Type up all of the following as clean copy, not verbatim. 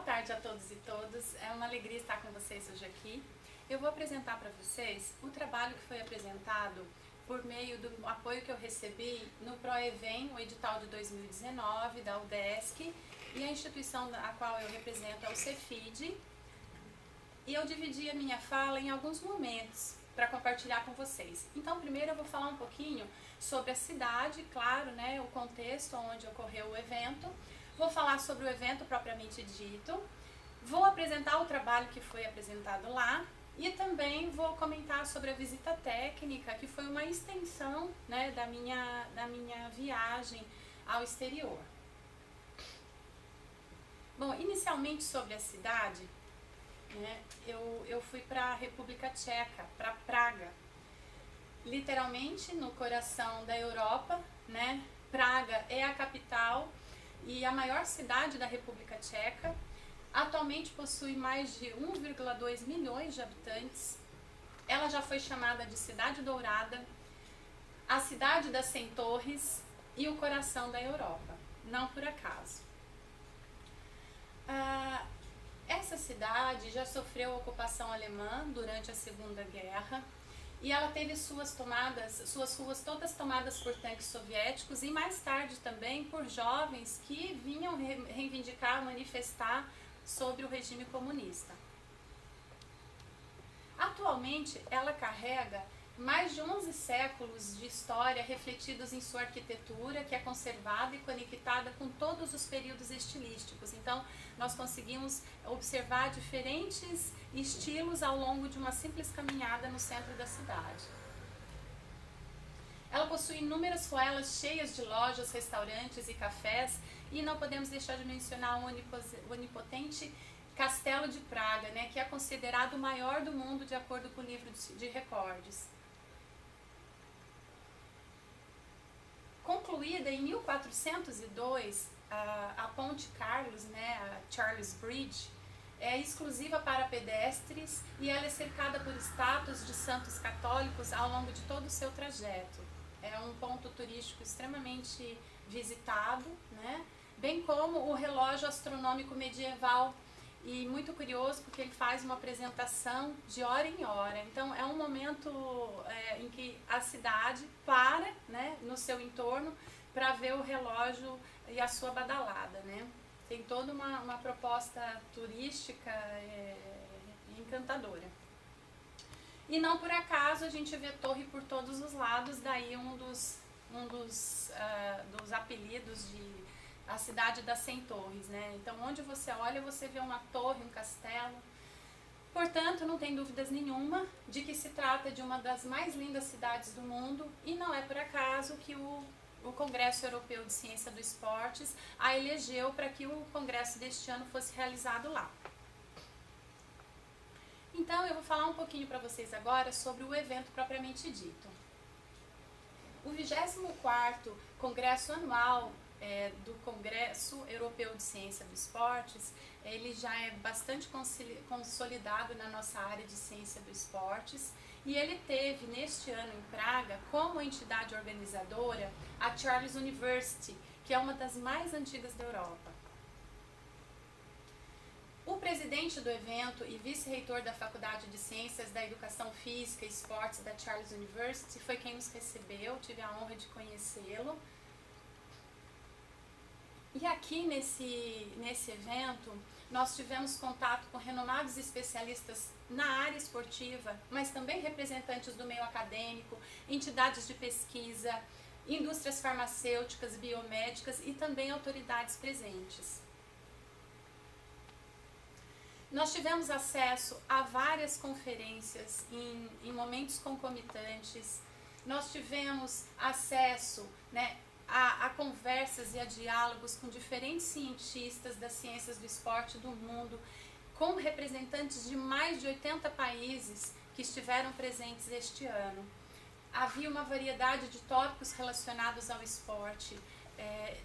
tarde a todos e todas, é uma alegria estar com vocês hoje aqui. Eu vou apresentar para vocês o trabalho que foi apresentado por meio do apoio que eu recebi no ProEvent, o edital de 2019 da UDESC, e a instituição a qual eu represento é o Cefid. E eu dividi a minha fala em alguns momentos para compartilhar com vocês. Então, primeiro eu vou falar um pouquinho sobre a cidade, claro, né, o contexto onde ocorreu o evento. Vou falar sobre o evento propriamente dito. Vou apresentar o trabalho que foi apresentado lá e também vou comentar sobre a visita técnica, que foi uma extensão, né, da minha viagem ao exterior. Bom, inicialmente sobre a cidade, né, eu fui para a República Tcheca, para Praga, literalmente no coração da Europa, né? Praga é a capital e a maior cidade da República Tcheca. Atualmente possui mais de 1,2 milhões de habitantes. Ela já foi chamada de Cidade Dourada, a cidade das 100 torres e o coração da Europa, não por acaso. Essa cidade já sofreu ocupação alemã durante a Segunda Guerra e ela teve suas ruas todas tomadas por tanques soviéticos e mais tarde também por jovens que vinham reivindicar, manifestar sobre o regime comunista. Atualmente ela carrega mais de 11 séculos de história refletidos em sua arquitetura, que é conservada e conectada com todos os períodos estilísticos. Então, nós conseguimos observar diferentes estilos ao longo de uma simples caminhada no centro da cidade. Ela possui inúmeras ruelas cheias de lojas, restaurantes e cafés, e não podemos deixar de mencionar o onipotente Castelo de Praga, né, que é considerado o maior do mundo de acordo com o livro de recordes. Concluída em 1402, a Ponte Carlos, né, a Charles Bridge, é exclusiva para pedestres e ela é cercada por estátuas de santos católicos ao longo de todo o seu trajeto. É um ponto turístico extremamente visitado, né, bem como o relógio astronômico medieval. E muito curioso porque ele faz uma apresentação de hora em hora. Então é um momento em que a cidade para, né, no seu entorno para ver o relógio e a sua badalada, né? Tem toda uma proposta turística encantadora. E não por acaso a gente vê torre por todos os lados, daí um dos apelidos de a cidade das 100 torres, né? Então, onde você olha, você vê uma torre, um castelo. Portanto, não tem dúvidas nenhuma de que se trata de uma das mais lindas cidades do mundo e não é por acaso que o Congresso Europeu de Ciência do Esportes a elegeu para que o congresso deste ano fosse realizado lá. Então, eu vou falar um pouquinho para vocês agora sobre o evento propriamente dito. O 24º Congresso Anual do Congresso Europeu de Ciência do Esportes, ele já é bastante consolidado na nossa área de ciência do esportes e ele teve neste ano em Praga como entidade organizadora a Charles University, que é uma das mais antigas da Europa. O presidente do evento e vice-reitor da Faculdade de Ciências da Educação Física e Esportes da Charles University foi quem nos recebeu, tive a honra de conhecê-lo. E aqui nesse evento, nós tivemos contato com renomados especialistas na área esportiva, mas também representantes do meio acadêmico, entidades de pesquisa, indústrias farmacêuticas, biomédicas e também autoridades presentes. Nós tivemos acesso a várias conferências em momentos concomitantes, nós tivemos acesso, né, a conversas e a diálogos com diferentes cientistas das ciências do esporte do mundo, com representantes de mais de 80 países que estiveram presentes este ano. Havia uma variedade de tópicos relacionados ao esporte,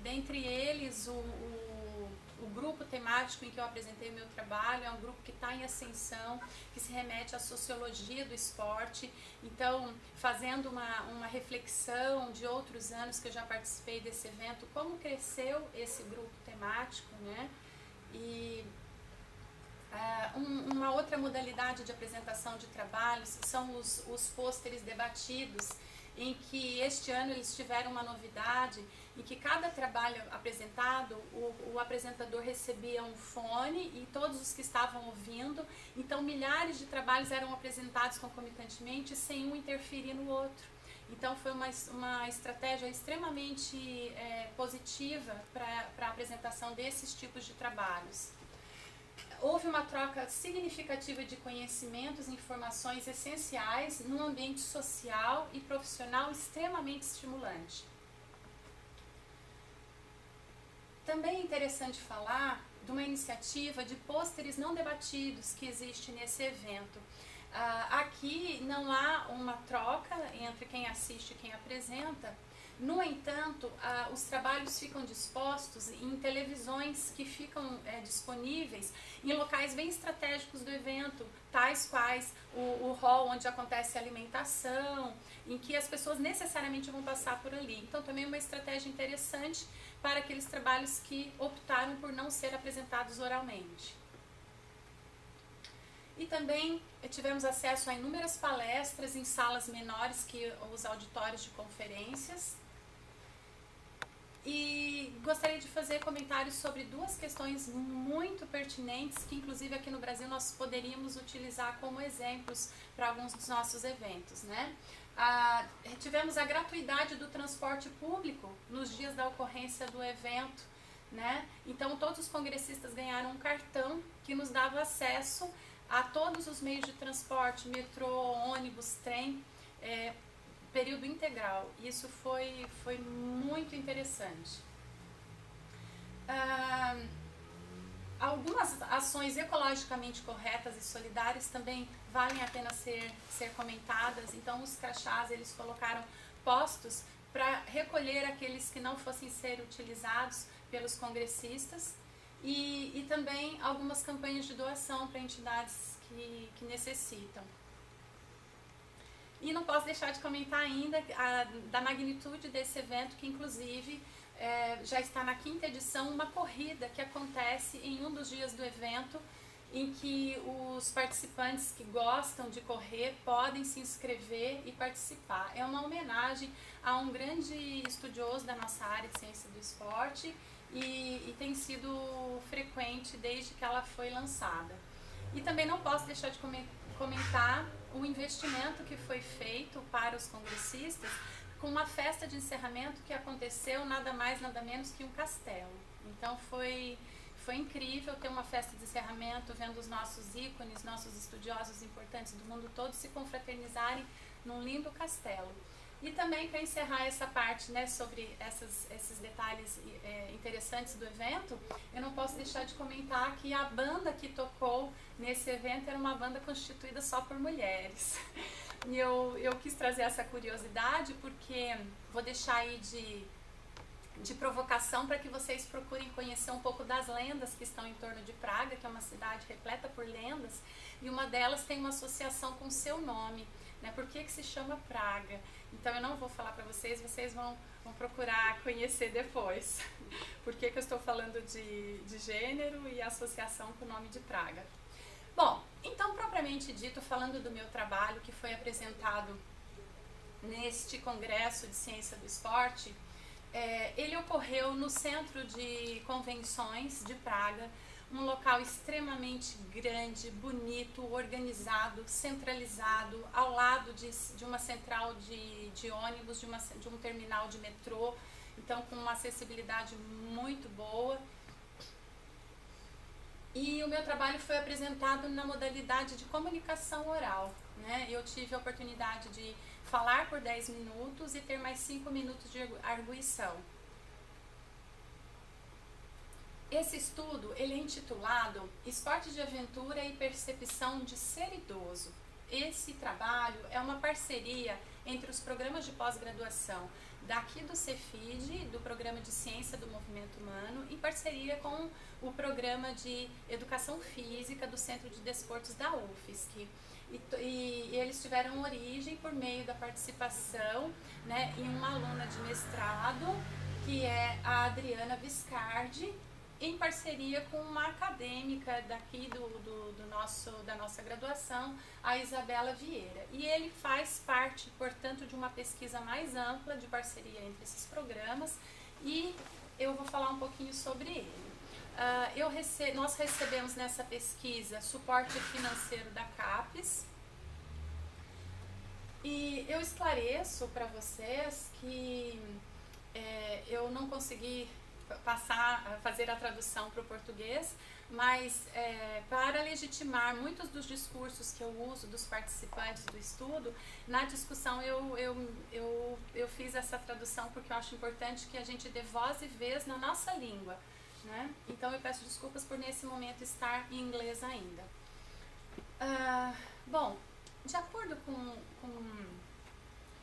dentre eles o grupo temático em que eu apresentei o meu trabalho é um grupo que está em ascensão, que se remete à sociologia do esporte. Então, fazendo uma reflexão de outros anos que eu já participei desse evento, como cresceu esse grupo temático, né? E Uma outra modalidade de apresentação de trabalhos são os pôsteres debatidos, em que este ano eles tiveram uma novidade, em que cada trabalho apresentado, o apresentador recebia um fone e todos os que estavam ouvindo, então milhares de trabalhos eram apresentados concomitantemente sem um interferir no outro. Então foi uma estratégia extremamente positiva para a apresentação desses tipos de trabalhos. Houve uma troca significativa de conhecimentos e informações essenciais num ambiente social e profissional extremamente estimulante. Também é interessante falar de uma iniciativa de pôsteres não debatidos que existe nesse evento. Aqui não há uma troca entre quem assiste e quem apresenta. No entanto, os trabalhos ficam dispostos em televisões que ficam disponíveis em locais bem estratégicos do evento, tais quais o hall onde acontece a alimentação, em que as pessoas necessariamente vão passar por ali. Então também é uma estratégia interessante para aqueles trabalhos que optaram por não ser apresentados oralmente. E também tivemos acesso a inúmeras palestras em salas menores que os auditórios de conferências. E gostaria de fazer comentários sobre duas questões muito pertinentes que inclusive aqui no Brasil nós poderíamos utilizar como exemplos para alguns dos nossos eventos, né? Tivemos a gratuidade do transporte público nos dias da ocorrência do evento, né? Então todos os congressistas ganharam um cartão que nos dava acesso a todos os meios de transporte, metrô, ônibus, trem, período integral. Isso foi muito interessante. Algumas ações ecologicamente corretas e solidárias também valem a pena ser comentadas. Então os crachás, eles colocaram postos para recolher aqueles que não fossem ser utilizados pelos congressistas e também algumas campanhas de doação para entidades que necessitam. E não posso deixar de comentar ainda da magnitude desse evento, que inclusive já está na 5ª edição, uma corrida que acontece em um dos dias do evento, em que os participantes que gostam de correr podem se inscrever e participar. É uma homenagem a um grande estudioso da nossa área de ciência do esporte e tem sido frequente desde que ela foi lançada. E também não posso deixar de comentar o investimento que foi feito para os congressistas com uma festa de encerramento que aconteceu nada mais, nada menos que um castelo. Então foi incrível ter uma festa de encerramento, vendo os nossos ícones, nossos estudiosos importantes do mundo todo se confraternizarem num lindo castelo. E também, para encerrar essa parte, né, sobre esses detalhes interessantes do evento, eu não posso deixar de comentar que a banda que tocou nesse evento era uma banda constituída só por mulheres. E eu quis trazer essa curiosidade porque vou deixar aí de provocação para que vocês procurem conhecer um pouco das lendas que estão em torno de Praga, que é uma cidade repleta por lendas, e uma delas tem uma associação com o seu nome, né? Por que se chama Praga? Então eu não vou falar para vocês, vocês vão procurar conhecer depois. Por que eu estou falando de gênero e associação com o nome de Praga? Bom, então propriamente dito, falando do meu trabalho que foi apresentado neste Congresso de Ciência do Esporte, ele ocorreu no Centro de Convenções de Praga, um local extremamente grande, bonito, organizado, centralizado, ao lado de uma central de ônibus, de um terminal de metrô, então com uma acessibilidade muito boa. E o meu trabalho foi apresentado na modalidade de comunicação oral, né? Eu tive a oportunidade de falar por 10 minutos e ter mais 5 minutos de arguição. Esse estudo ele é intitulado Esporte de Aventura e Percepção de Ser Idoso. Esse trabalho é uma parceria entre os programas de pós-graduação daqui do Cefid, do Programa de Ciência do Movimento Humano, em parceria com o Programa de Educação Física do Centro de Desportos da UFSC. E eles tiveram origem por meio da participação, né, em uma aluna de mestrado, que é a Adriana Viscardi, em parceria com uma acadêmica daqui da nossa graduação, a Isabela Vieira. E ele faz parte, portanto, de uma pesquisa mais ampla de parceria entre esses programas, e eu vou falar um pouquinho sobre ele. Nós recebemos nessa pesquisa suporte financeiro da CAPES, e eu esclareço para vocês que eu não consegui fazer a tradução para o português, mas para legitimar muitos dos discursos que eu uso dos participantes do estudo, na discussão eu fiz essa tradução porque eu acho importante que a gente dê voz e vez na nossa língua, né? Então eu peço desculpas por nesse momento estar em inglês ainda. Bom, de acordo com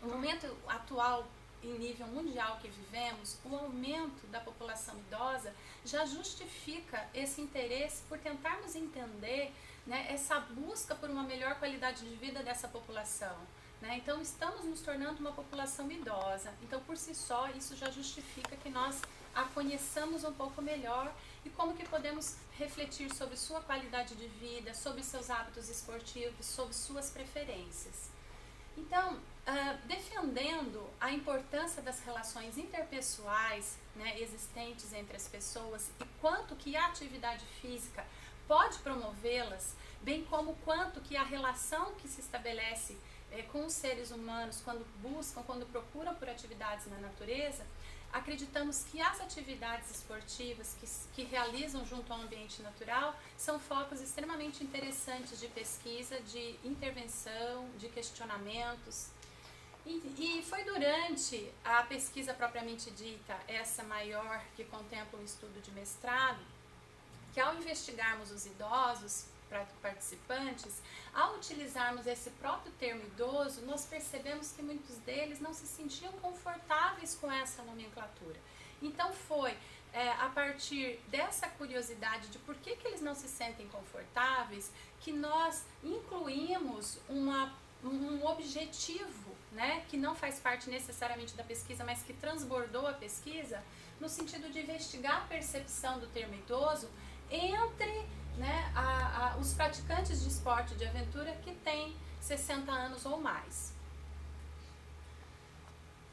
o momento atual em nível mundial que vivemos, o aumento da população idosa já justifica esse interesse por tentarmos entender, né, essa busca por uma melhor qualidade de vida dessa população, né? Então estamos nos tornando uma população idosa, então por si só isso já justifica que nós a conheçamos um pouco melhor e como que podemos refletir sobre sua qualidade de vida, sobre seus hábitos esportivos, sobre suas preferências. Então, defendendo a importância das relações interpessoais, né, existentes entre as pessoas e quanto que a atividade física pode promovê-las, bem como quanto que a relação que se estabelece com os seres humanos quando procuram por atividades na natureza, acreditamos que as atividades esportivas que realizam junto ao ambiente natural são focos extremamente interessantes de pesquisa, de intervenção, de questionamentos. E foi durante a pesquisa propriamente dita, essa maior que contempla um estudo de mestrado, que ao investigarmos os idosos participantes, ao utilizarmos esse próprio termo idoso, nós percebemos que muitos deles não se sentiam confortáveis com essa nomenclatura. Então foi a partir dessa curiosidade de por que eles não se sentem confortáveis que nós incluímos um objetivo, né, que não faz parte necessariamente da pesquisa, mas que transbordou a pesquisa, no sentido de investigar a percepção do termo idoso entre, né, os praticantes de esporte de aventura que têm 60 anos ou mais.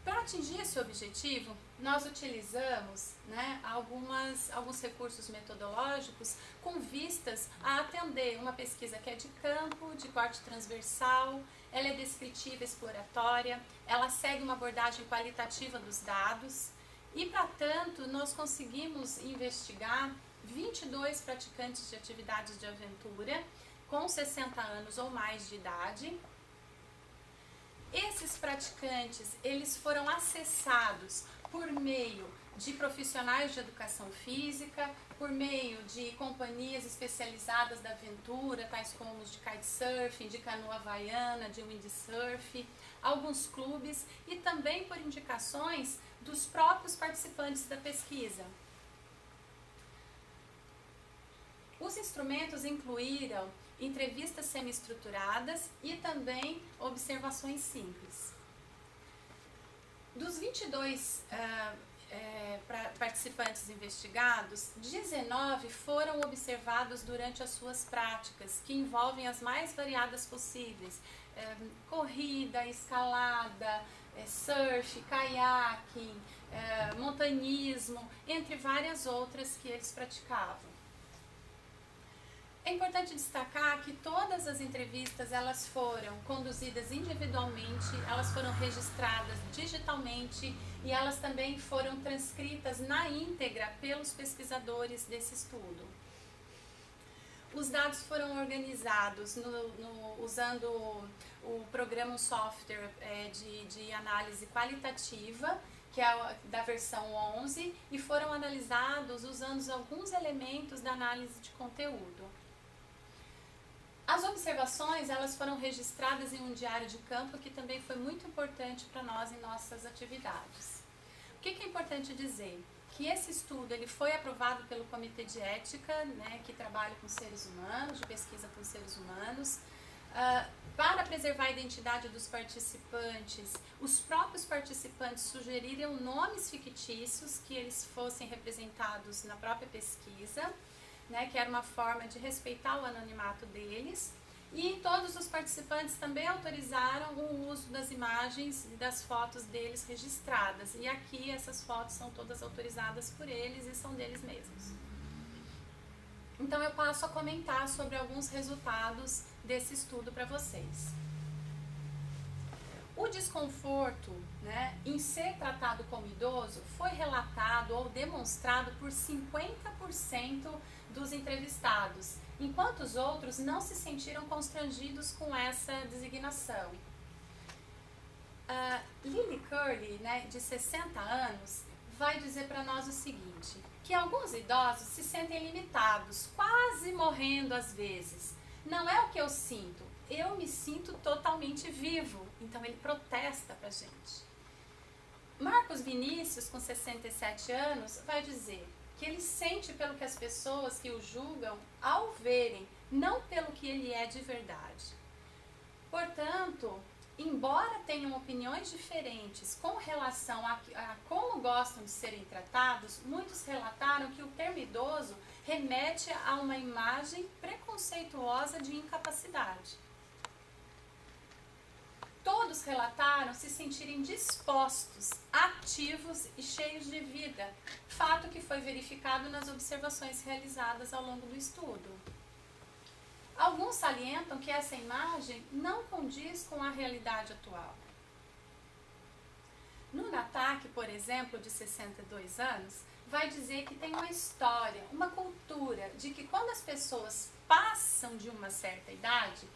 Para atingir esse objetivo, nós utilizamos, né, alguns recursos metodológicos com vistas a atender uma pesquisa que é de campo, de corte transversal, ela é descritiva, exploratória, ela segue uma abordagem qualitativa dos dados e, para tanto, nós conseguimos investigar 22 praticantes de atividades de aventura com 60 anos ou mais de idade. Esses praticantes, eles foram acessados por meio de profissionais de educação física, por meio de companhias especializadas da aventura, tais como os de kitesurfing, de canoa havaiana, de windsurf, alguns clubes e também por indicações dos próprios participantes da pesquisa. Os instrumentos incluíram entrevistas semi-estruturadas e também observações simples. Dos 22 participantes investigados, 19 foram observados durante as suas práticas, que envolvem as mais variadas possíveis: corrida, escalada, surf, caiaque, montanhismo, entre várias outras que eles praticavam. É importante destacar que todas as entrevistas elas foram conduzidas individualmente, elas foram registradas digitalmente e elas também foram transcritas na íntegra pelos pesquisadores desse estudo. Os dados foram organizados usando o programa, um software de análise qualitativa, que é da versão 11, e foram analisados usando alguns elementos da análise de conteúdo. As observações, elas foram registradas em um diário de campo, que também foi muito importante para nós em nossas atividades. O que é importante dizer? Que esse estudo ele foi aprovado pelo Comitê de Ética, né, que trabalha com seres humanos, de pesquisa com seres humanos. Para preservar a identidade dos participantes, os próprios participantes sugeriram nomes fictícios que eles fossem representados na própria pesquisa, né, que era uma forma de respeitar o anonimato deles. E todos os participantes também autorizaram o uso das imagens e das fotos deles registradas. E aqui essas fotos são todas autorizadas por eles e são deles mesmos. Então eu passo a comentar sobre alguns resultados desse estudo para vocês. O desconforto, né, em ser tratado como idoso foi relatado ou demonstrado por 50% dos entrevistados, enquanto os outros não se sentiram constrangidos com essa designação. Lily Curley, né, de 60 anos, vai dizer para nós o seguinte, que alguns idosos se sentem limitados, quase morrendo às vezes. Não é o que eu sinto, eu me sinto totalmente vivo. Então ele protesta pra gente. Marcos Vinícius, com 67 anos, vai dizer que ele sente pelo que as pessoas que o julgam ao verem, não pelo que ele é de verdade. Portanto, embora tenham opiniões diferentes com relação a como gostam de serem tratados, muitos relataram que o termo idoso remete a uma imagem preconceituosa de incapacidade. Todos relataram se sentirem dispostos, ativos e cheios de vida, fato que foi verificado nas observações realizadas ao longo do estudo. Alguns salientam que essa imagem não condiz com a realidade atual. No Natak, por exemplo, de 62 anos, vai dizer que tem uma história, uma cultura de que quando as pessoas passam de uma certa idade,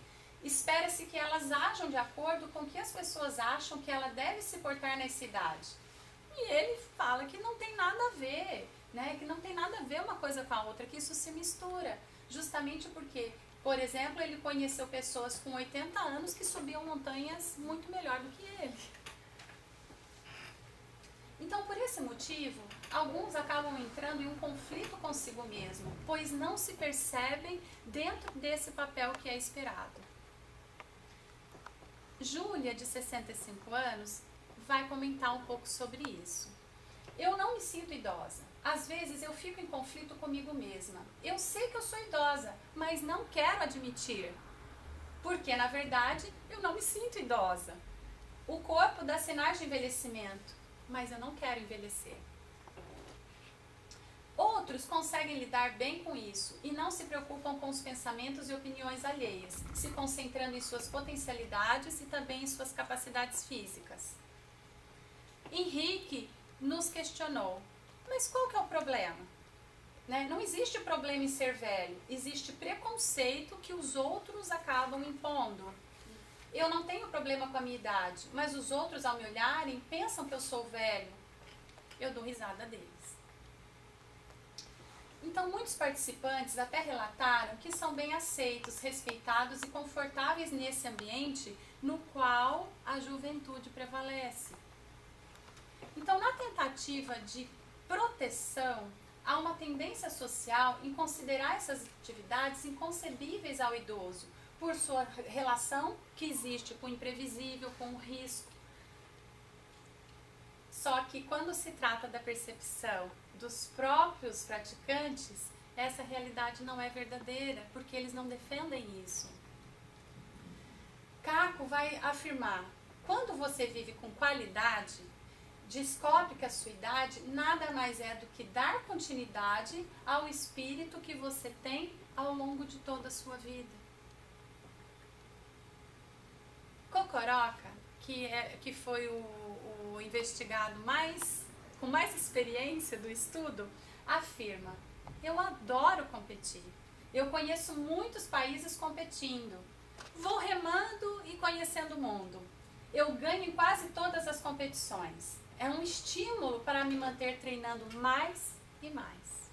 espera-se que elas ajam de acordo com o que as pessoas acham que ela deve se portar nessa idade. E ele fala que não tem nada a ver, né? Que não tem nada a ver uma coisa com a outra, que isso se mistura. Justamente porque, por exemplo, ele conheceu pessoas com 80 anos que subiam montanhas muito melhor do que ele. Então, por esse motivo, alguns acabam entrando em um conflito consigo mesmo, pois não se percebem dentro desse papel que é esperado. Júlia, de 65 anos, vai comentar um pouco sobre isso. Eu não me sinto idosa. Às vezes eu fico em conflito comigo mesma. Eu sei que eu sou idosa, mas não quero admitir. Porque, na verdade, eu não me sinto idosa. O corpo dá sinais de envelhecimento, mas eu não quero envelhecer. Outros conseguem lidar bem com isso e não se preocupam com os pensamentos e opiniões alheias, se concentrando em suas potencialidades e também em suas capacidades físicas. Henrique nos questionou, mas qual que é o problema? Né? Não existe problema em ser velho, existe preconceito que os outros acabam impondo. Eu não tenho problema com a minha idade, mas os outros, ao me olharem, pensam que eu sou velho. Eu dou risada deles. Então, muitos participantes até relataram que são bem aceitos, respeitados e confortáveis nesse ambiente no qual a juventude prevalece. Então, na tentativa de proteção, há uma tendência social em considerar essas atividades inconcebíveis ao idoso, por sua relação que existe com o imprevisível, com o risco. Só que quando se trata da percepção dos próprios praticantes, essa realidade não é verdadeira, porque eles não defendem isso. Caco vai afirmar, quando você vive com qualidade, descobre que a sua idade nada mais é do que dar continuidade ao espírito que você tem ao longo de toda a sua vida. Cocoroca, que foi o investigado com mais experiência do estudo, afirma, eu adoro competir, eu conheço muitos países competindo, vou remando e conhecendo o mundo, eu ganho em quase todas as competições, é um estímulo para me manter treinando mais e mais.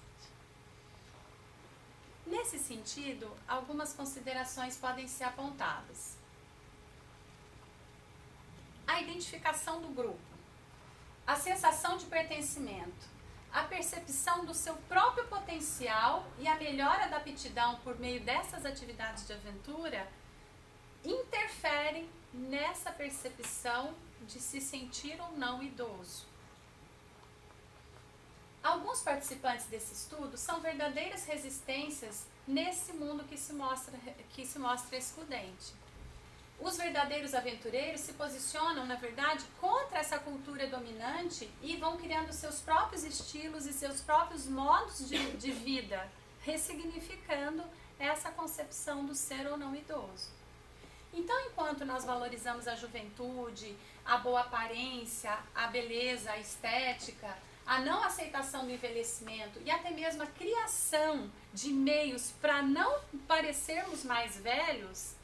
Nesse sentido, algumas considerações podem ser apontadas. A identificação do grupo, a sensação de pertencimento, a percepção do seu próprio potencial e a melhora da aptidão por meio dessas atividades de aventura interferem nessa percepção de se sentir ou não idoso. Alguns participantes desse estudo são verdadeiras resistências nesse mundo que se mostra excludente. Os verdadeiros aventureiros se posicionam, na verdade, contra essa cultura dominante e vão criando seus próprios estilos e seus próprios modos de vida, ressignificando essa concepção do ser ou não idoso. Então, enquanto nós valorizamos a juventude, a boa aparência, a beleza, a estética, a não aceitação do envelhecimento e até mesmo a criação de meios para não parecermos mais velhos,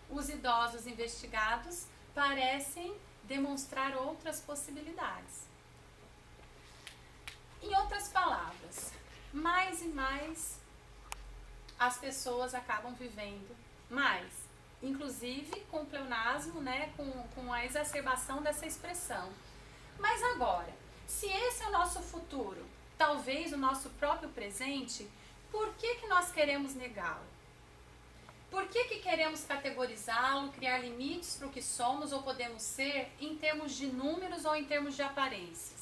os idosos investigados parecem demonstrar outras possibilidades. Em outras palavras, mais e mais as pessoas acabam vivendo mais, inclusive com o pleonasmo, né, com a exacerbação dessa expressão. Mas agora, se esse é o nosso futuro, talvez o nosso próprio presente, por que nós queremos negá-lo? Por que queremos categorizá-lo, criar limites para o que somos ou podemos ser em termos de números ou em termos de aparências?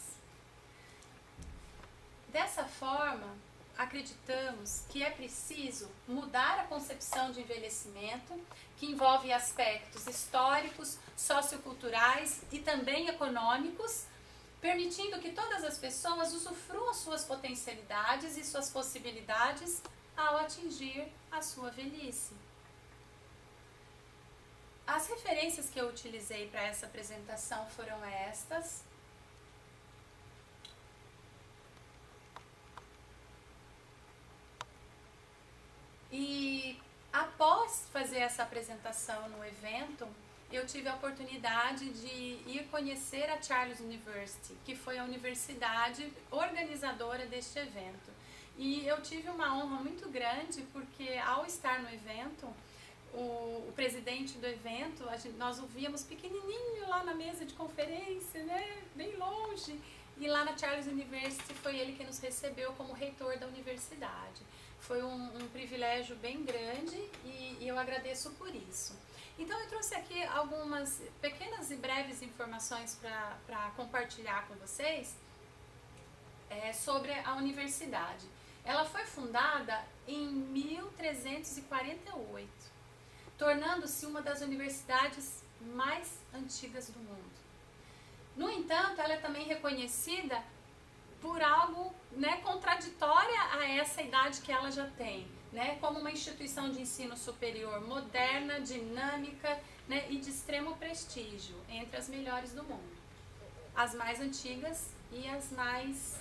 Dessa forma, acreditamos que é preciso mudar a concepção de envelhecimento, que envolve aspectos históricos, socioculturais e também econômicos, permitindo que todas as pessoas usufruam suas potencialidades e suas possibilidades ao atingir a sua velhice. As referências que eu utilizei para essa apresentação foram estas. E após fazer essa apresentação no evento, eu tive a oportunidade de ir conhecer a Charles University, que foi a universidade organizadora deste evento. E eu tive uma honra muito grande, porque ao estar no evento, o presidente do evento, nós o víamos pequenininho lá na mesa de conferência, né, bem longe, e lá na Charles University foi ele que nos recebeu como reitor da universidade. Foi um privilégio bem grande e eu agradeço por isso. Então eu trouxe aqui algumas pequenas e breves informações para compartilhar com vocês sobre a universidade. Ela foi fundada em 1348, tornando-se uma das universidades mais antigas do mundo. No entanto, ela é também reconhecida por algo, né, contraditória a essa idade que ela já tem, né, como uma instituição de ensino superior moderna, dinâmica, né, e de extremo prestígio, entre as melhores do mundo. As mais antigas e as mais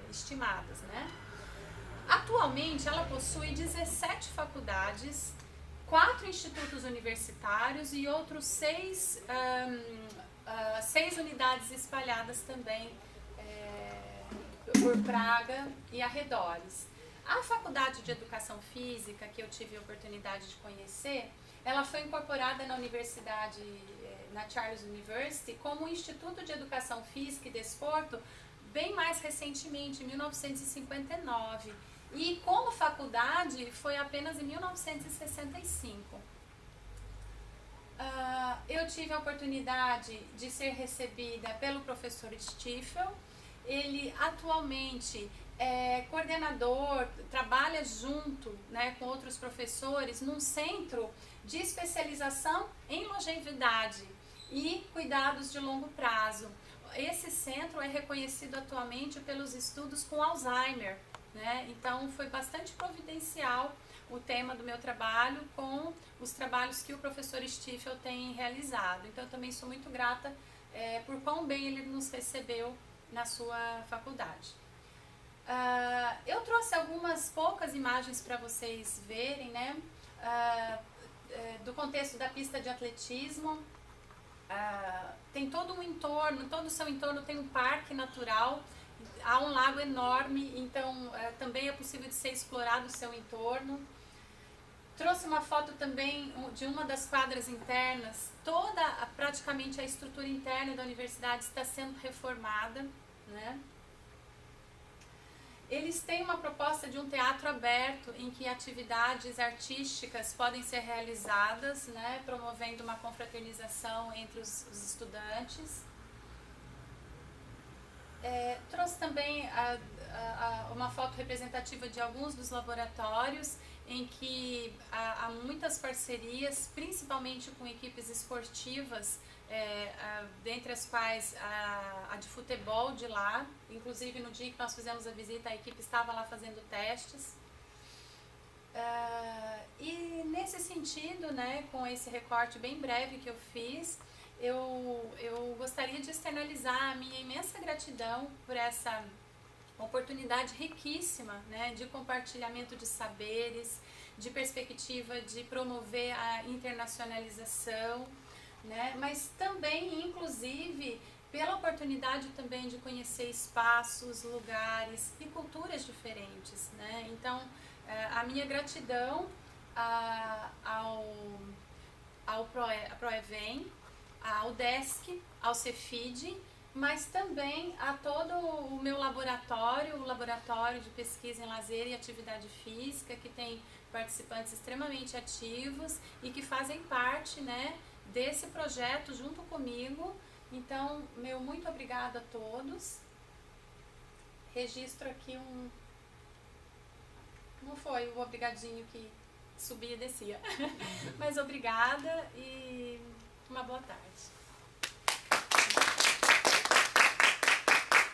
estimadas, né? Atualmente, ela possui 17 faculdades, 4 institutos universitários e outros 6 unidades espalhadas também por Praga e arredores. A Faculdade de Educação Física, que eu tive a oportunidade de conhecer, ela foi incorporada na universidade, na Charles University, como um Instituto de Educação Física e Desporto bem mais recentemente, em 1959. E como faculdade foi apenas em 1965. Eu tive a oportunidade de ser recebida pelo professor Stiefel. Ele atualmente é coordenador, trabalha junto, né, com outros professores num centro de especialização em longevidade e cuidados de longo prazo. Esse centro é reconhecido atualmente pelos estudos com Alzheimer, né? Então foi bastante providencial o tema do meu trabalho com os trabalhos que o professor Stiefel tem realizado. Então eu também sou muito grata por quão bem ele nos recebeu na sua faculdade. Eu trouxe algumas poucas imagens para vocês verem, né? Do contexto da pista de atletismo. Tem todo um entorno, todo o seu entorno tem um parque natural, há um lago enorme, então também é possível de ser explorado o seu entorno. Trouxe uma foto também de uma das quadras internas, praticamente a estrutura interna da universidade está sendo reformada, né? Eles têm uma proposta de um teatro aberto em que atividades artísticas podem ser realizadas, né, promovendo uma confraternização entre os estudantes. Trouxe também uma foto representativa de alguns dos laboratórios em que há muitas parcerias, principalmente com equipes esportivas, dentre as quais a de futebol de lá. Inclusive no dia que nós fizemos a visita, a equipe estava lá fazendo testes. E nesse sentido, né, com esse recorte bem breve que eu fiz, eu gostaria de externalizar a minha imensa gratidão por essa oportunidade riquíssima, né, de compartilhamento de saberes, de perspectiva de promover a internacionalização, né, mas também, inclusive, pela oportunidade também de conhecer espaços, lugares e culturas diferentes, né. Então, a minha gratidão ao ProEvem, ao DESC, ao Cefid, mas também a todo o meu laboratório, o Laboratório de Pesquisa em Lazer e Atividade Física, que tem participantes extremamente ativos e que fazem parte, né, desse projeto junto comigo. Então, meu muito obrigada a todos. Registro aqui não foi o obrigadinho que subia e descia, mas obrigada e uma boa tarde.